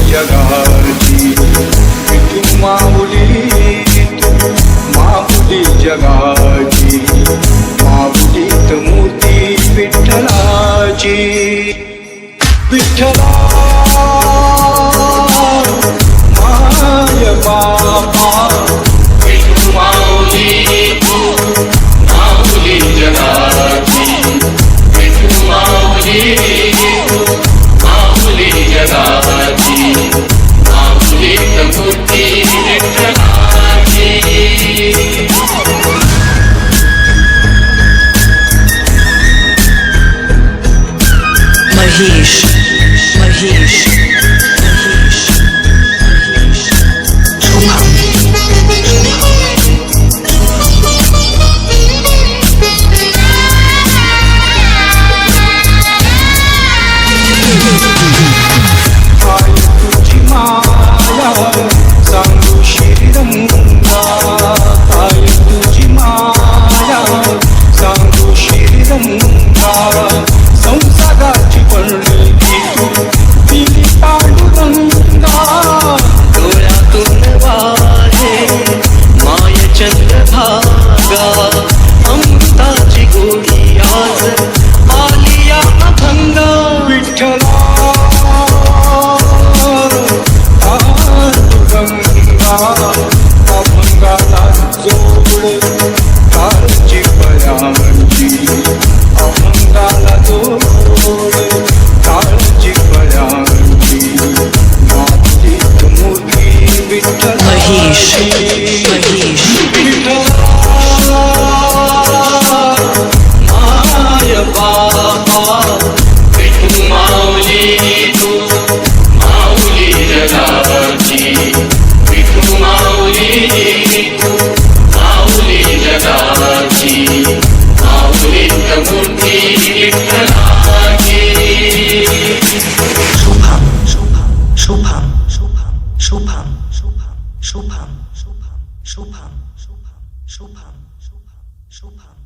जगाची तू माऊली, तू माऊली जगाची, माऊलीत मूर्ती विठ्ठलाची. विठ्ठला माय बाबा, तू माऊली, तू माऊली जगाची, तू माऊली, तू माऊली जगाची, माऊलीत मूर्ती विठ्ठलाची. महेश महेश महेश शुभम काय तुझी माया सांगू श्रीरंगा, काय तुझी माया सांगू श्रीरंगा. संसाराची पडली तू दिली पांडुरंगा, डोळ्यातून वाहे माय चंद्रभागा. अमृताची गोडी आज आली या अभंगा. विठ्ठला पांडुरंगा, अभंगाला जोड काळजी परांची, अभंगाला जोड काळजी परांची. माऊलीत मूर्ती महेश विठ्ठलाची. महेश विठ्ठला माय बाबा, तू माऊली, तू माऊली जगाची, तू माऊली, तू माऊली जगाची, माऊलीत मूर्ती विठ्ठलाची. शुभम शुभम शुभम शुभम शुभम शुभम शुभम शुभम शुभम शुभम शुभम शुभम शुभम